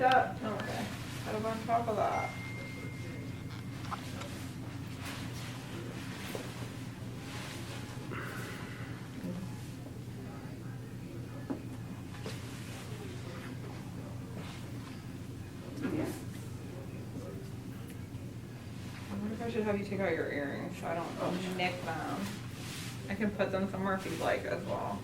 that. Okay. Put them on top of that. Yeah. I wonder if I should have you take out your earrings so I don't nick them. I can put them somewhere if you'd like as well.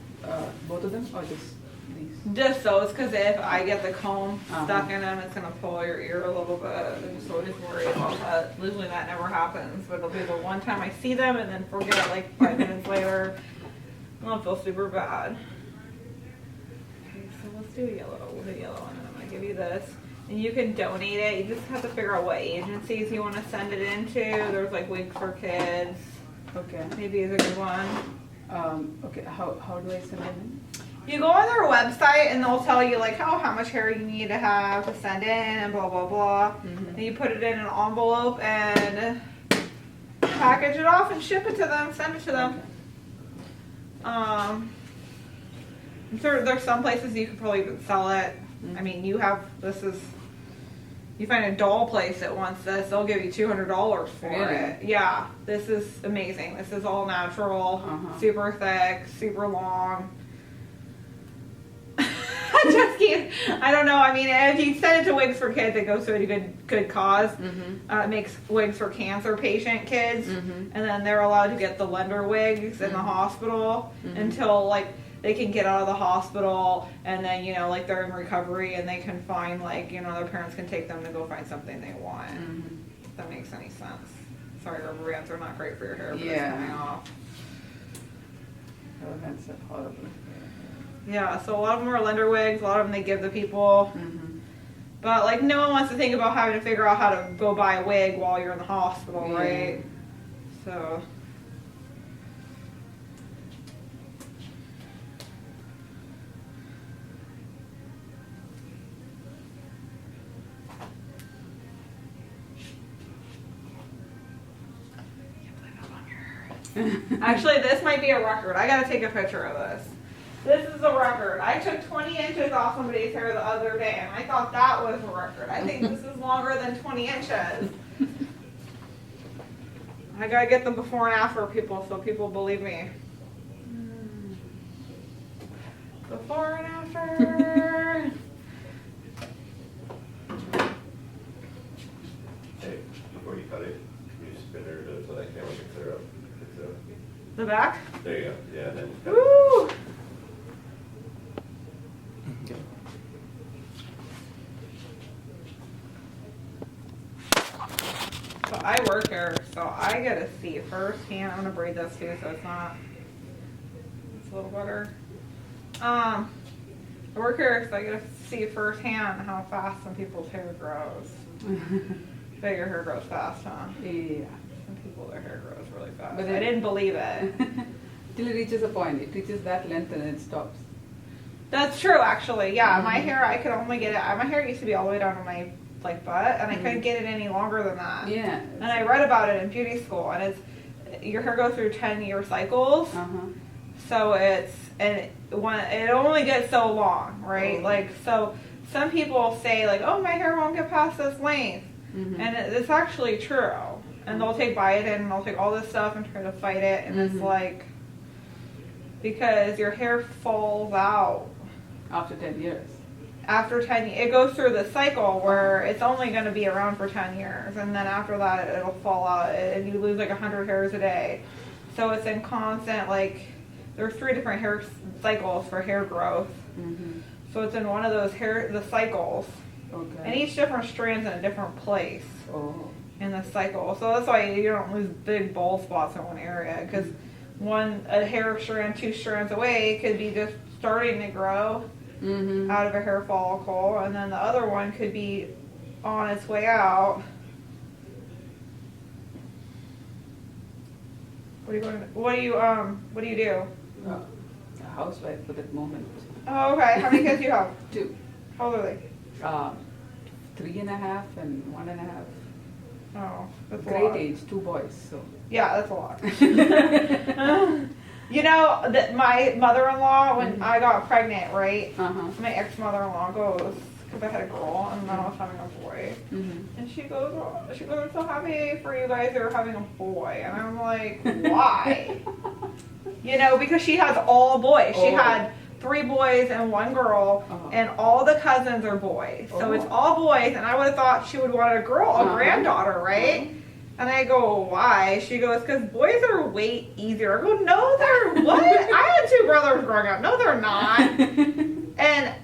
Both of them or just these? Just those, because if I get the comb Uh-huh. stuck in them, it's going to pull your ear a little bit. And so I just worry about that. Usually that never happens, but it'll be the one time I see them and then forget it like 5 minutes later. And I'll feel super bad. Okay, so let's do a yellow. We'll do yellow, and then I'm going to give you this. And you can donate it. You just have to figure out what agencies you want to send it into. There's like Wigs for Kids. Okay. Maybe is a good one. Okay, how do I send them in? You go on their website and they'll tell you like how much hair you need to have to send in and blah blah blah. Mm-hmm. And you put it in an envelope and package it off and ship it to them, send it to them. Okay. There's some places you could probably even sell it. Mm-hmm. I mean, you find a doll place that wants this, they'll give you $200 for Really? it. Yeah, this is amazing. This is all natural, super thick, super long. Just kidding. I don't know. I mean, if you send it to Wigs for Kids, it goes to a good cause. Mm-hmm. It makes wigs for cancer patient kids, Mm-hmm. and then they're allowed to get the lender wigs in the hospital until like they can get out of the hospital, and then like they're in recovery and they can find their parents can take them to go find something they want. Mm-hmm. If that makes any sense. Sorry, rubber bands are not great for your hair, but Yeah. it's coming off. Oh, that's horrible. Yeah, so a lot of them are lender wigs. A lot of them they give the people. Mm-hmm. But no one wants to think about having to figure out how to go buy a wig while you're in the hospital, Yeah. right? So. Actually, this might be a record. I gotta take a picture of this. This is a record. I took 20 inches off somebody's hair the other day, and I thought that was a record. I think this is longer than 20 inches. I gotta get the before and after people so people believe me. Before and after. Hey, before you cut it, you spin her so that camera can clear up. The back? There you go. Yeah, then just cut it. Woo! So I work here, so I get to see firsthand. I'm gonna braid this too, so it's a little better. I work here, so I get to see firsthand how fast some people's hair grows. Bet your hair grows fast, huh? Yeah. Some people, their hair grows really fast. But I didn't believe it. Till it reaches a point. It reaches that length and it stops. That's true, actually. Yeah, my hair, I could only get it. My hair used to be all the way down to my butt, and I couldn't get it any longer than that. Yeah. And I read about it in beauty school, and your hair goes through 10-year cycles. So it only gets so long, right? So some people say oh, my hair won't get past this length, and it's actually true. And they'll take biotin and they'll take all this stuff and try to fight it, and it's because your hair falls out After 10 years. after 10 years. It goes through the cycle where it's only going to be around for 10 years, and then after that it'll fall out and you lose 100 hairs a day. So it's in constant there's 3 different hair cycles for hair growth. So it's in one of those the cycles, Okay. and each different strand's in a different place Oh. in the cycle. So that's why you don't lose big bald spots in one area, because a hair strand 2 strands away could be just starting to grow out of a hair follicle, and then the other one could be on its way out. What do you do? A housewife for that moment. Oh, okay. How many kids do you have? 2. How old are they? 3.5 and 1.5. Oh, that's a Great lot. age, 2 boys. So. Yeah, that's a lot. That my mother-in-law, when I got pregnant, right? My ex-mother-in-law goes, because I had a girl and then I was having a boy. And she goes, I'm so happy for you guys that are having a boy. And I'm like, why? You know, because she has all boys. She had 3 boys and 1 girl, and all the cousins are boys. So it's all boys, and I would have thought she would want a girl, a granddaughter, right? And I go, why? She goes, because boys are way easier. I go, no, they're what? I had 2 brothers growing up. No, they're not. And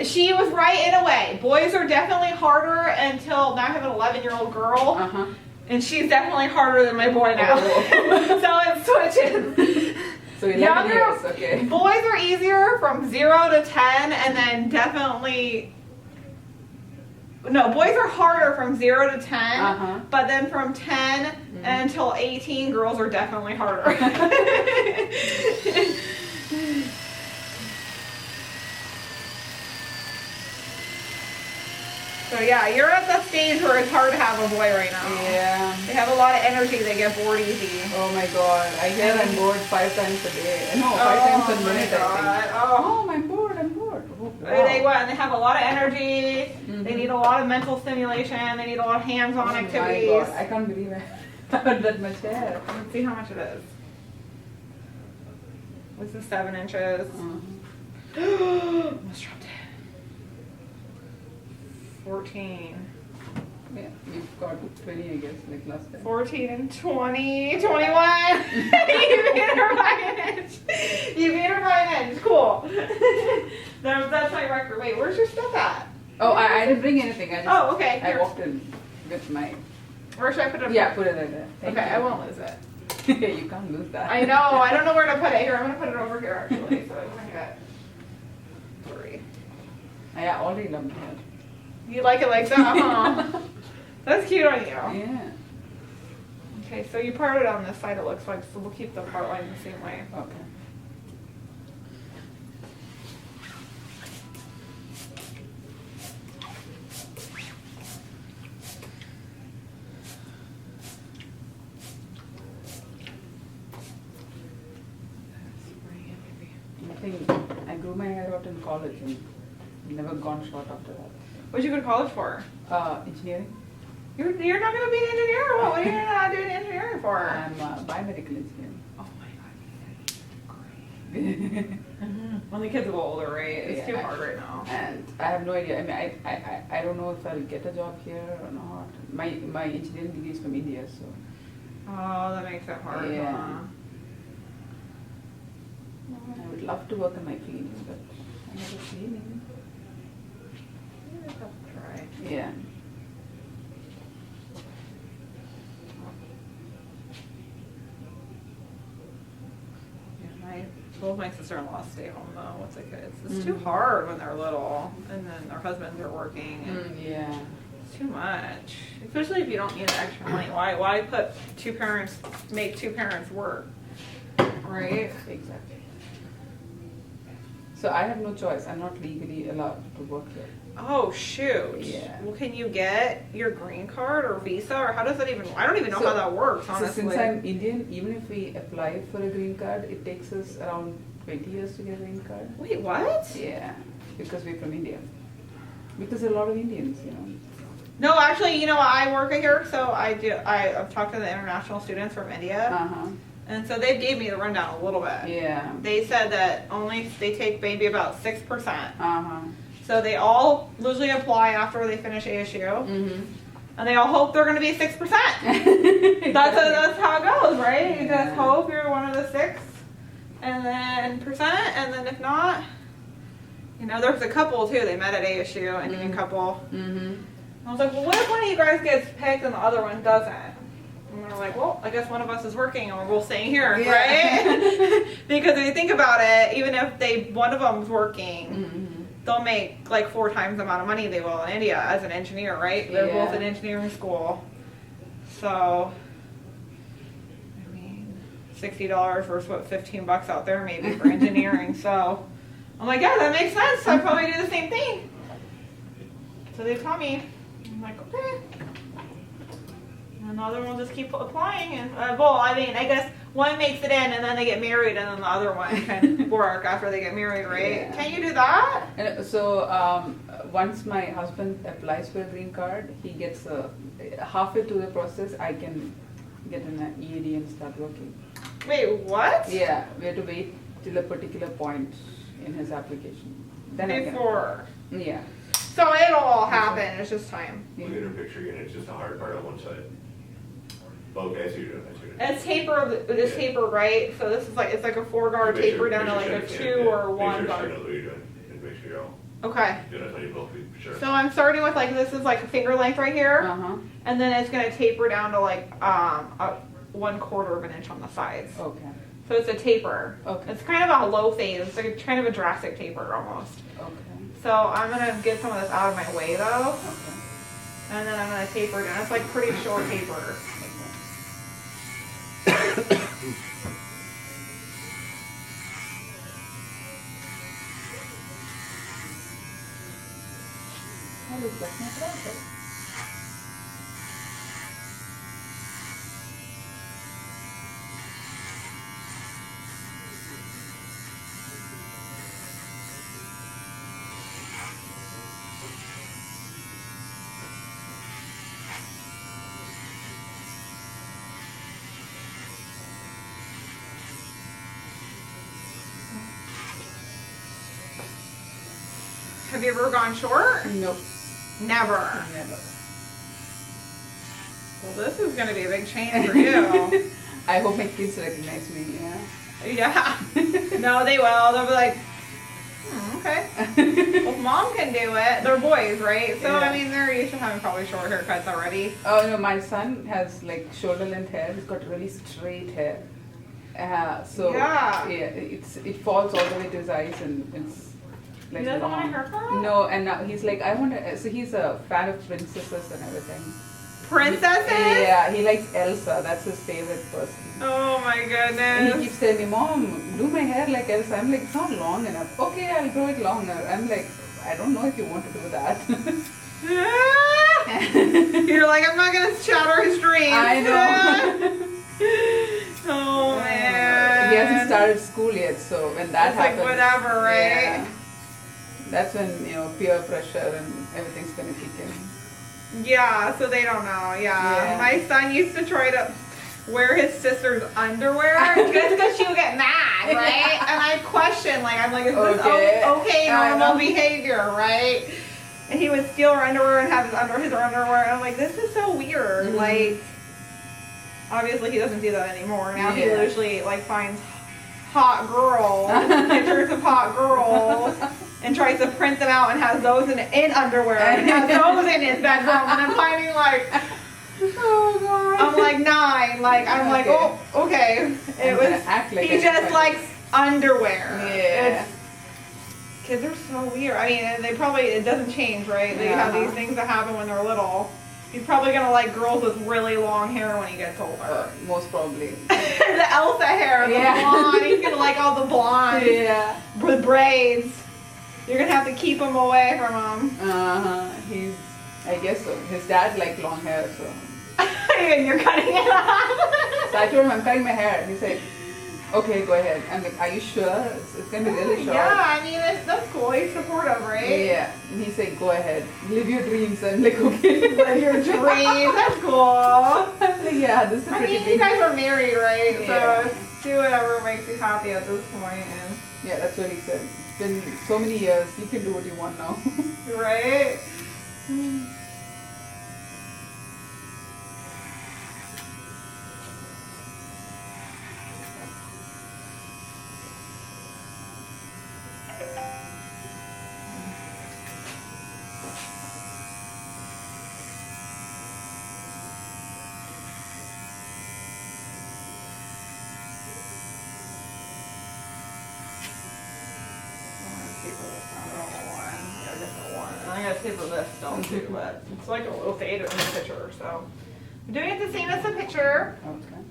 she was right in a way. Boys are definitely harder until now I have an 11-year-old girl. And she's definitely harder than my boy now. So it switches. So 11 years, okay. Boys are easier from 0 to 10, and then definitely... No, boys are harder from 0 to 10, but then from 10 until 18, girls are definitely harder. So yeah, you're at the stage where it's hard to have a boy right now. Yeah. They have a lot of energy, they get bored easy. Oh my god, I hear I'm bored 5 times a day. No, 5 times a minute I think. Oh, I'm bored. Oh, wow. They have a lot of energy, they need a lot of mental stimulation, they need a lot of hands-on activities. Oh my god, I can't believe I have that much hair. Let's see how much it is. This is 7 inches. Almost dropped it. 14. Yeah, you've got 20 I guess, like last time. 14 and 20, 21. You beat her by an inch. You beat her by an inch. Cool. That's my record. Wait, where's your stuff at? Oh, I didn't bring anything. I just, okay. I walked in with my... Where should I put it? Yeah, put it right there. Thank Okay, you. I won't lose it. You can't lose that. I know. I don't know where to put it. Here, I'm going to put it over here actually, so I don't get 3. I already love my hair. You like it like that, huh? That's cute on you. Yeah. Okay, so you parted on this side, it looks like, so we'll keep the part line the same way. Okay. I think I grew my hair out in college and never gone short after that. What'd you go to college for? Engineering. You're not going to be an engineer? What are you not doing engineering for? I'm biomedical engineering. Oh my god. When the kids go older, right? It's too hard right now. And I have no idea. I mean, I don't know if I'll get a job here or not. My engineering degree is from India, so. Oh, that makes it hard. Yeah. Huh? I would love to work in my field, but I never cleaning. Try. Yeah. Both my sister-in-laws stay home though with the kids. It's too hard when they're little, and then their husbands are working. And Yeah. it's too much, especially if you don't need the extra money. Why put 2 parents, make 2 parents work, right? Exactly. So I have no choice. I'm not legally allowed to work here. Oh shoot. Yeah. Well, can you get your green card or visa, or how does that even? I don't even know how that works. Honestly. So since I'm Indian, even if we apply for a green card, it takes us around 20 years to get a green card. Wait, what? Yeah, because we're from India. Because there are a lot of Indians, you know. No, actually, you know what? I work here, so I've talked to the international students from India, and so they gave me the rundown a little bit. Yeah. They said that they take maybe about 6%. So they all usually apply after they finish ASU, and they all hope they're going to be 6%. That's how it goes, right? You just hope you're one of the 6, and then and then if not, you know, there's a couple too. They met at ASU, an Indian couple. I was like, well, what if one of you guys gets picked and the other one doesn't? And they're like, well, I guess one of us is working and we're both staying here, right? Because if you think about it, even if one of them's working, they'll make like 4 times the amount of money they will in India as an engineer, right? They're both in engineering school. So, I mean, $60 versus what, $15 out there maybe for engineering. So, I'm like, yeah, that makes sense. I'd probably do the same thing. So they taught me. I'm like, okay. And the other one will just keep applying. And well, I mean, I guess one makes it in, and then they get married, and then the other one can work after they get married, right? Yeah. Can you do that? And so once my husband applies for a green card, he gets halfway through the process. I can get an EAD and start working. Wait, what? Yeah, we have to wait till a particular point in his application. Then Before. I can. Yeah. So it'll all happen. It's just time. Look at her picture again, it's just a hard part on one side. Okay, I see what you're doing, I see what you're doing. It's taper. It's taper, right? So this is like it's like a 4-guard Make sure- taper down to make like sure a she- 2 or Make 1 sure she guard. knows what you're doing, and make sure you're all Okay. good, I tell you both, be sure. So I'm starting with like this is like a finger length right here, Uh-huh. and then it's gonna taper down to like a 1/4 of an inch on the sides. Okay. So it's a taper. Okay. It's kind of a low phase. It's like a kind of a drastic taper almost. Okay. So I'm gonna get some of this out of my way though, Okay. and then I'm gonna taper down. It's like pretty short taper. Oh, look, that's not bad, right? Have you ever gone short? Nope. Never. Never. Well, this is gonna be a big change for you. I hope my kids recognize me, yeah. Yeah. No, they will. They'll be like, okay. Well, if mom can do it. They're boys, right? So, Yeah. I mean, they're used to having probably short haircuts already. Oh no, my son has like shoulder length hair. He's got really straight hair. So Yeah. it falls all the way to his eyes, and it's like He doesn't want a long. haircut? No, and now he's like, I want to. So he's a fan of princesses and everything. Princesses? Yeah, he likes Elsa. That's his favorite person. Oh my And goodness. he keeps telling me, Mom, do my hair like Elsa. I'm like, it's not long enough. Okay, I'll grow it longer. I'm like, I don't know if you want to do that. You're like, I'm not gonna shatter his dreams. I know. Oh man. He hasn't started school yet, so when that It's happens, like whatever, right? yeah, that's when peer pressure and everything's gonna kick in. Yeah, so they don't know. Yeah. Yeah. My son used to try to wear his sister's underwear just because she would get mad, right? And I question, like, I'm like, is this Okay. okay I normal know. behavior, right? And he would steal her underwear and have his underwear. And I'm like, this is so weird. Mhm. Like, obviously he doesn't do that anymore. Now he Yeah. usually like finds hot girls, pictures of hot girls, and tries to print them out and has those in underwear and has those in his bedroom. And I'm finding like, Oh god. I'm like 9. Like I'm like, Okay. oh, okay. I'm It gonna was. act like He it's just funny. likes underwear. Yeah. Kids are so weird. I mean, and they probably it doesn't change, right? They have Yeah. these things that happen when they're little. He's probably gonna like girls with really long hair when he gets older. Most probably. The Elsa hair, the Yeah. blonde. He's gonna like all the blondes Yeah. with braids. You're gonna have to keep him away from him. He's. I guess so. His dad liked long hair, so. And you're cutting it off. So I told him I'm cutting my hair. He said, "Okay, go ahead." I'm like, "Are you sure? It's gonna be really short." Yeah, I mean that's cool. He's supportive, right? Yeah. And he said, "Go ahead, live your dreams." I'm like, "Okay." Live your dreams. That's cool. I'm like, "Yeah, this is I pretty mean, you big." guys are married, right? Yeah. So do whatever makes you happy at this point, and Yeah, that's what he said. It's been so many years. You can do what you want now. right? I'm gonna taper this still too, but it's like a little fade in the picture, so I'm doing it the same as the picture. Okay.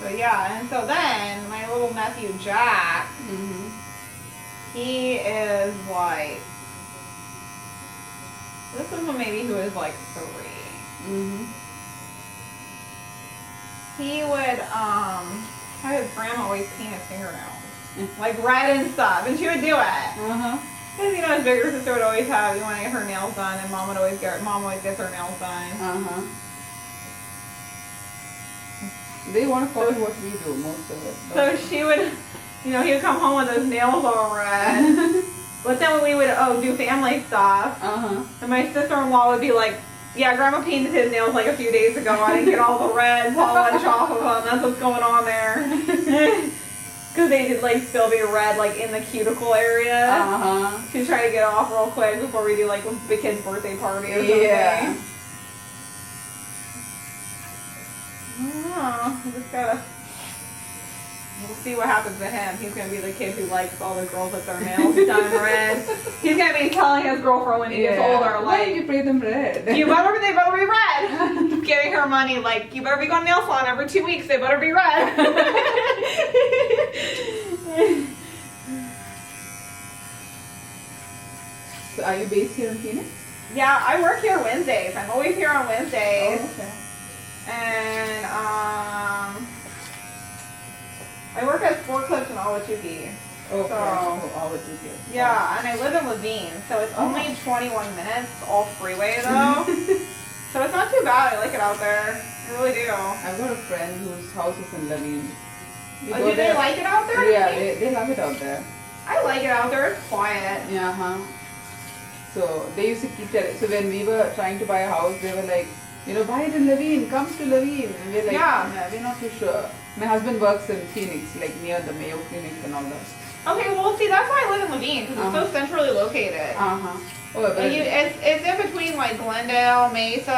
But yeah, and so then my little nephew Jack, Mm-hmm. he is like, this is when maybe he was like 3. Mm-hmm. He would, have his grandma always paint his fingernails. Like red and stuff, and she would do it. Uh-huh. Because, you know, his bigger sister would always have, you want to get her nails done, and mom always gets her nails done. Uh-huh. They want to follow what we do, most of it. So she would, you know, he would come home with his nails all red. But then when we would do family stuff, Uh-huh. and my sister-in-law would be like, yeah, Grandma painted his nails like a few days ago. I didn't get all the red polish off of them. That's what's going on there. Because they did like still be red like in the cuticle area. Uh-huh. To try to get off real quick before we do like the kid's birthday party or something. Yeah. I don't know. I just gotta. We'll see what happens to him. He's gonna be the kid who likes all the girls with their nails done red. He's gonna be telling his girlfriend when he gets older, Why did like, you pay them red? they better be red. Giving her money, like, you better be going to nail salon every 2 weeks. They better be red. So are you based here in Phoenix? Yeah, I work here Wednesdays. I'm always here on Wednesdays. Oh, okay. And I work at Sport Clips in Awatuki. Okay. So- Oh, all the two here. Yeah, and I live in Levine, so it's only 21 minutes off freeway though. So it's not too bad. I like it out there. I really do. I've got a friend whose house is in Levine. We Oh, go do they there- like it out there? Yeah, they love it out there. I like it out there. It's quiet. Yeah, huh. So they used to keep telling. So when we were trying to buy a house, they were like, you know, buy it in Levine. Come to Levine. And we're like, Yeah. "Nah, we're not too sure. My husband works in Phoenix, like near the Mayo Clinic and all that. Okay, well, see, that's why I live in Levine because it's so centrally located. Uh huh. Oh, but Like it's in between like Glendale, Mesa,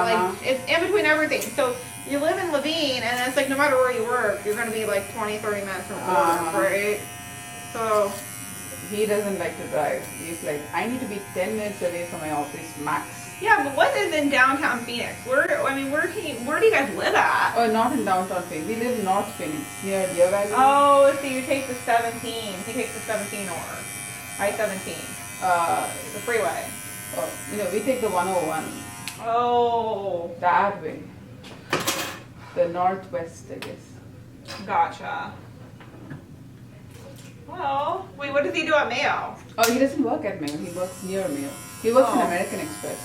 like it's in between everything. So you live in Levine, and it's like no matter where you work, you're gonna be like 20, 30 minutes from work, right? So he doesn't like to drive. He's like, I need to be 10 minutes away from my office max. yeah, but what is in downtown Phoenix? Where do you guys live at? Oh, not in downtown Phoenix. We live in North Phoenix, near Deer Valley. Oh, so you take the 17. He takes the 17 north. I-17. The freeway. Oh, you know, we take the 101 Oh, that way. The northwest, I guess. gotcha. Well, wait, what does he do at Mayo? Oh, he doesn't work at Mayo. He works near Mayo. He works in Oh. American Express.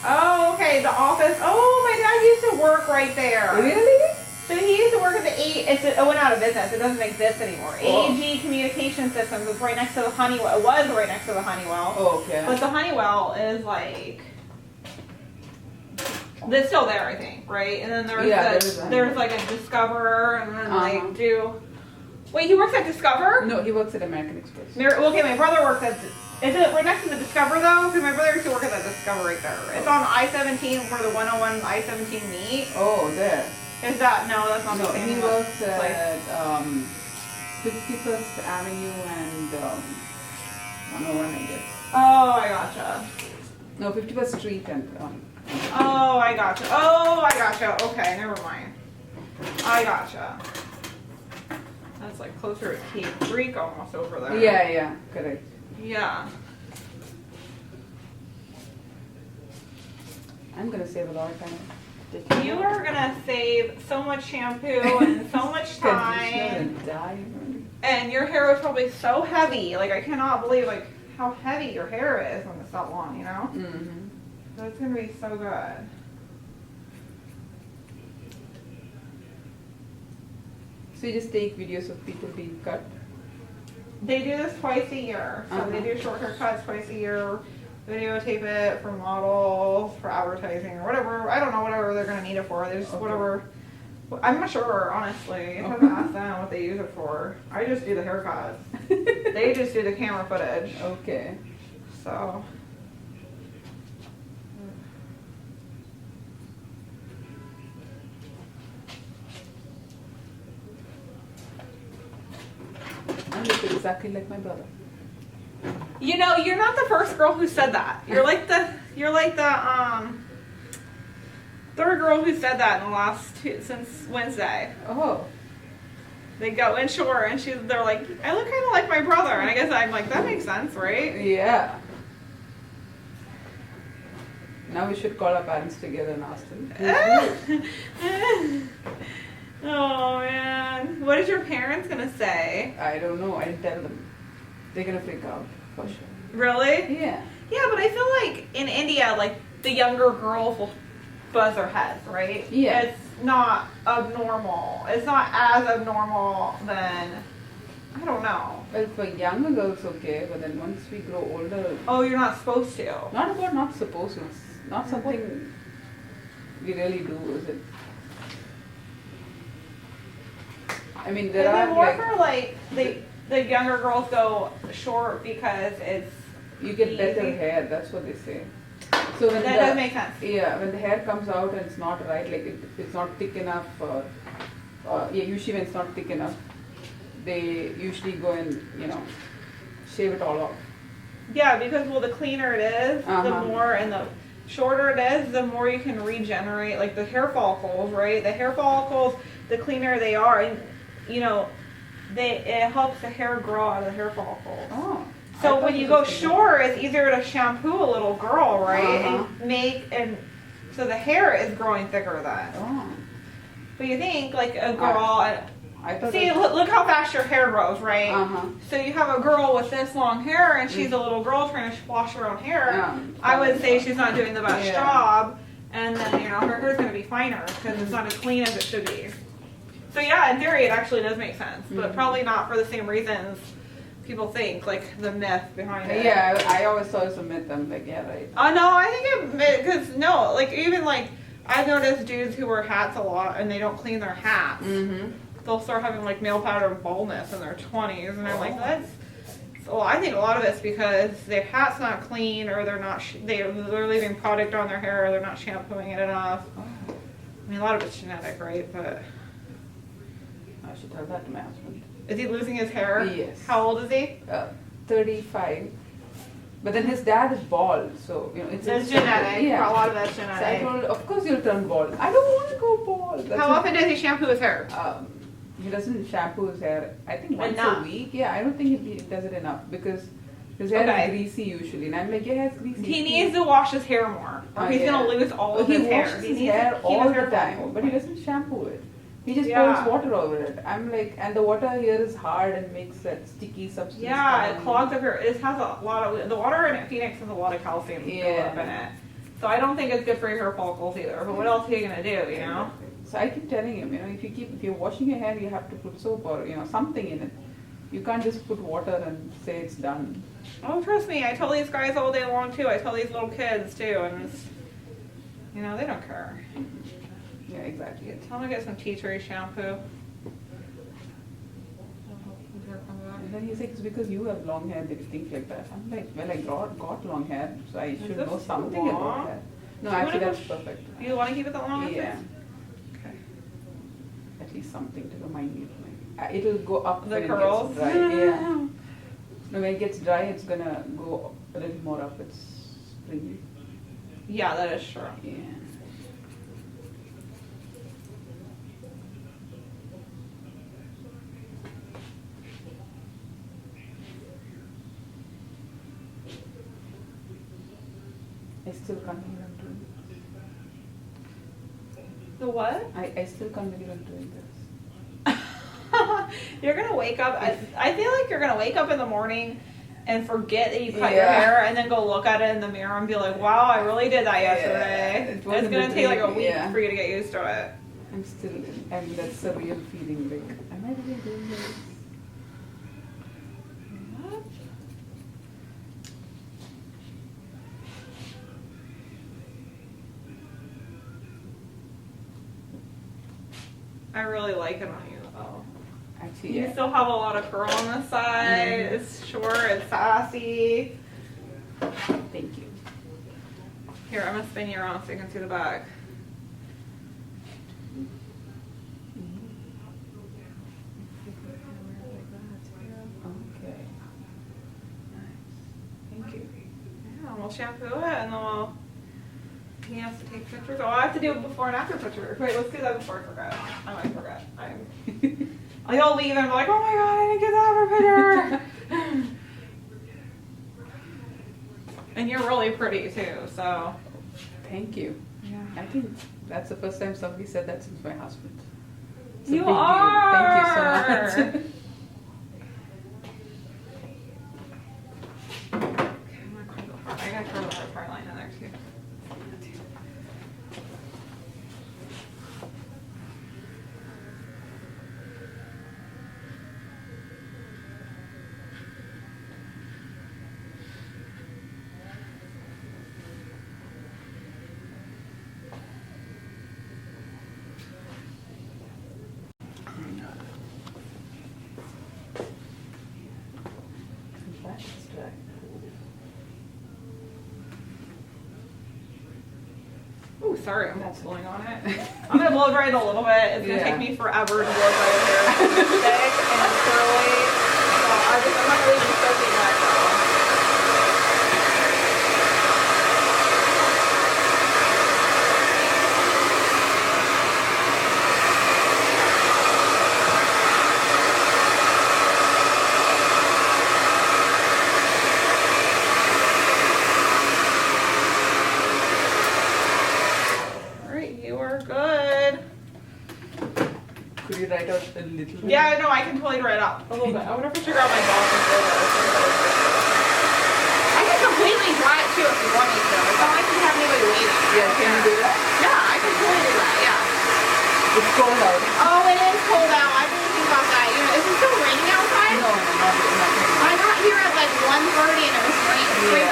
Oh, okay, the office. Oh, my dad used to work right there. Really? So he used to work at the it went out of business. It doesn't exist anymore. Oh. AG Communication Systems is right next to the Honeywell. It was right next to the Honeywell. Oh, okay. But the Honeywell is like, it's still there, I think, right? And then there's like a Discover, and then like Wait, he works at Discover? No, he works at American Express. Okay, my brother works at. Is it right next to the Discover though? Because my brother used to work at the Discover right there. It's on I-17 where the 101 and I-17 meet. Oh, there. Is that no? That's not No, the same. he one. works at 51st Avenue and 101, I guess. Oh, I gotcha. No, 51st Street and Oh, I gotcha. Oh, I gotcha. Okay, never mind. I gotcha. That's like closer to Cape Creek almost over there. yeah, correct. Yeah. I'm gonna save a lot of time. You are gonna save so much shampoo and so much time. And your hair was probably so heavy. Like I cannot believe like how heavy your hair is when it's that long, you know? Mm-hmm. So it's gonna be so good. So you just take videos of people being cut? They do this twice a year. So they do short haircuts twice a year. Videotape it for models, for advertising, or whatever. I don't know, whatever they're gonna need it for. There's whatever. I'm not sure, honestly. I haven't asked them what they use it for. I just do the haircut. They just do the camera footage. Okay. So. I look exactly like my brother. You know, you're not the first girl who said that. You're like the third girl who said that in the last since Wednesday. Oh. They go inshore, and they're like, I look kind of like my brother, and I guess I'm like, that makes sense, right? Yeah. Now we should call our parents together and ask them. Oh man, what is your parents gonna say? I don't know. I didn't tell them. They're gonna freak out for sure. Really? Yeah. Yeah, but I feel like in India, like the younger girls will buzz their heads, right? Yeah. It's not abnormal. It's not as abnormal than, I don't know. Well, for younger girls, okay, but then once we grow older, Oh, you're not supposed to. not about not supposed to. It's not something we really do, is it? I mean, Is there it are more like for like the younger girls go short because it's you get better easy? hair. That's what they say. So when That does make sense. Yeah, when the hair comes out and it's not right, like it's not thick enough, yeah, usually when it's not thick enough, they usually go and shave it all off. Yeah, because well, the cleaner it is, the Uh-huh. more, and the shorter it is, the more you can regenerate, like the hair follicles, right? The hair follicles, the cleaner they are, and it helps the hair grow out of the hair follicles. Oh. I So thought when it you was go thinking- short, it's easier to shampoo a little girl, right? Uh-huh. And so the hair is growing thicker then. Oh. But you think like a girl, I thought. see, look how fast your hair grows, right? Uh-huh. So you have a girl with this long hair, and she's a little girl trying to wash her own hair. Yeah. I would say she's not doing the best Yeah. job, and then her hair's going to be finer because it's not as clean as it should be. So yeah, in theory, it actually does make sense, but Mhm. probably not for the same reasons people think, like the myth behind it. Yeah, I always thought it was a myth. I'm like, yeah, right. No, I think it because no, like even like I've noticed dudes who wear hats a lot and they don't clean their hats. Mm-hmm. They'll start having like male pattern baldness in their 20s, and I'm like, Oh. that's. Well, I think a lot of it's because their hat's not clean, or they're not. They're leaving product on their hair, or they're not shampooing it enough. Oh. I mean, a lot of it's genetic, right? But I should tell that to my husband. is he losing his hair? Yes. How old is he? 35. But then his dad is bald, so it's It's genetic. Yeah. A lot of that's So I genetic. told, of course you'll turn bald. I don't want to go bald. That's How it. often does he shampoo his hair? He doesn't shampoo his hair. I think once Enough. a week. Yeah, I don't think he does it enough because his hair Okay. is greasy usually, and I'm like, your hair's greasy. He needs to wash his hair more, or Oh, he's yeah. gonna lose all of He his hair. washes He his needs hair to keep all his the hair time, follicles. but he doesn't shampoo it. He just Yeah. pours water over it. I'm like, and the water here is hard and makes that sticky substance. Yeah, it come. clogs up your. It has a lot of the water in Phoenix has a lot of calcium Yeah. up in it. So I don't think it's good for your hair follicles either. But what else are you gonna do? You know? So I keep telling him, if you're washing your hair, you have to put soap or something in it. You can't just put water and say it's done. Oh, trust me, I tell these guys all day long too. I tell these little kids too, and it's, they don't care. Yeah, exactly. Tell them to get some tea tree shampoo. And then he's like, it's because you have long hair that you think like that. I'm like, well, I got long hair, so I should this know something long? about that. No, You actually, wanna that's perfect. You want to keep it that long? Yeah, Okay. at least something to remind me of my. It'll go up The when curls? it gets dry. Yeah. No, when it gets dry, it's gonna go a little more up. It's springy. Yeah, that is true. Yeah. I still can't believe I'm doing The what? this. I still can't believe I'm doing this. You're gonna wake up. I feel like you're gonna wake up in the morning and forget that you cut your Yeah. hair, and then go look at it in the mirror and be like, "Wow, I really did that yesterday." it It's wasn't gonna a take like a dream, week yeah. for you to get used to it. I'm still, and that's a real feeling. Like, am I really doing this? I really like it on you though. Actually, You yeah. still have a lot of curl on the side. Mhm. It's short. It's sassy. Thank you. Here, I'm gonna spin you around so you can see the back. Okay. Nice. Thank you. Yeah, we'll shampoo it and then we'll. He has to take pictures. Oh, I have to do a before and after picture. Wait, let's do that before I forget. I might forget. Like, I'll leave and I'm like, oh my god, I didn't get that for picture. And you're really pretty too, so. Thank you. Yeah. I think that's the first time somebody said that since my husband. It's a You big deal. are. Thank you so much. I gotta curl the part line in there too. Ooh, sorry, I'm not blowing on it. I'm gonna blow dry it a little bit. It's gonna take me forever to blow dry your hair. It's thick and curly. So I'm not gonna leave it soaking wet though. Could you write out a little bit? Yeah, no, I can totally write out a little bit. I wonder if I should grab my dog and throw that. I can completely dry it too if you want me to. It's not like you have anybody waiting. Yeah, can you do that? Yeah, I can totally do that, yeah. It's cold out. Oh, it is cold out. I didn't think about that. You know, is it still raining outside? No, not raining. I got here at like 1:30 and it was sprinkling.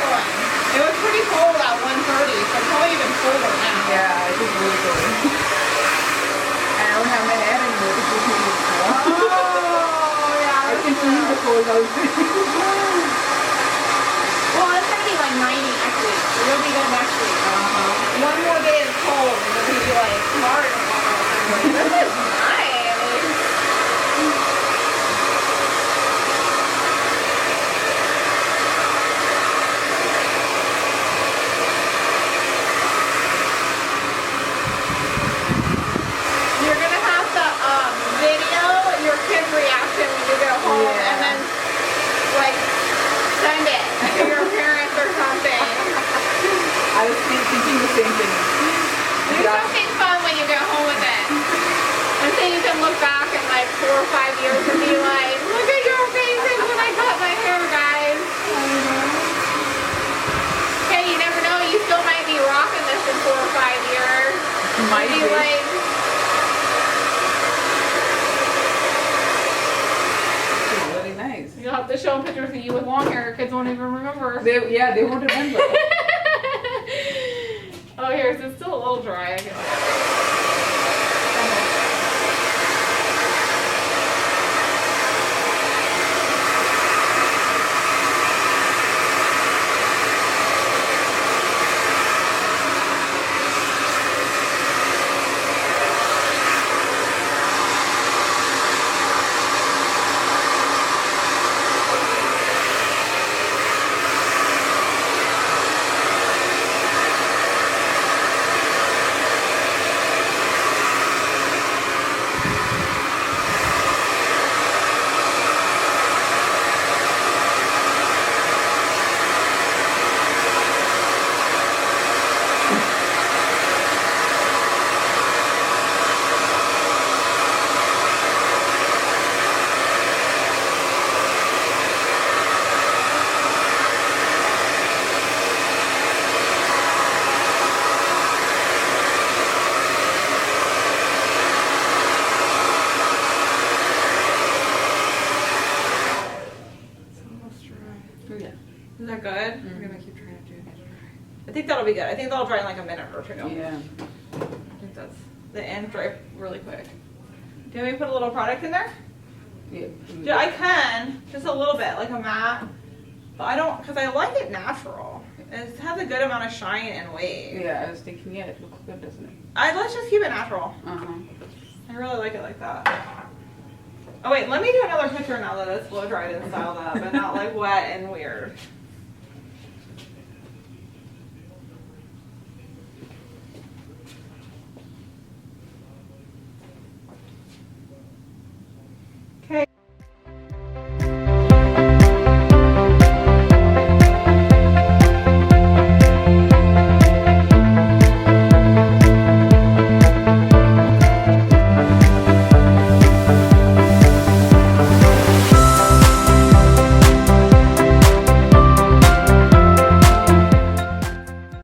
It was pretty cold at 1:30, so it's probably even colder now. Yeah, it is really cold. I don't have my hair anymore to keep me warm. Oh, yeah. I can feel the cold out. Well, it's gonna be like 90 next week. So you'll be good next week. One more day is cold and you'll be like hard. This is nice. You're gonna have to video your kid's reaction when you get home and then like send it to your parents or something. I was thinking the same thing. Do something fun when you get home with it. And then you can look back in like 4 or 5 years and be like, look at your faces when I cut my hair, guys. Hey, you never know, you still might be rocking this in 4 or 5 years. Might be. Like, Very nice. you'll have to show them pictures of you with long hair. Kids won't even remember. They won't remember. Oh, here's it's still a little dry. I guess. Is that good? I'm gonna keep trying to do it. I think that'll be good. I think that'll dry in like a minute or two. Yeah. I think that's the end dry really quick. Do you want me to put a little product in there? Yeah. Yeah, I can, just a little bit, like a matte. But I don't, because I like it natural. It has a good amount of shine and wave. Yeah, I was thinking, yeah, it looks good, doesn't it? Let's just keep it natural. I really like it like that. Oh wait, let me do another picture now that it's blow dried and styled up and not like wet and weird.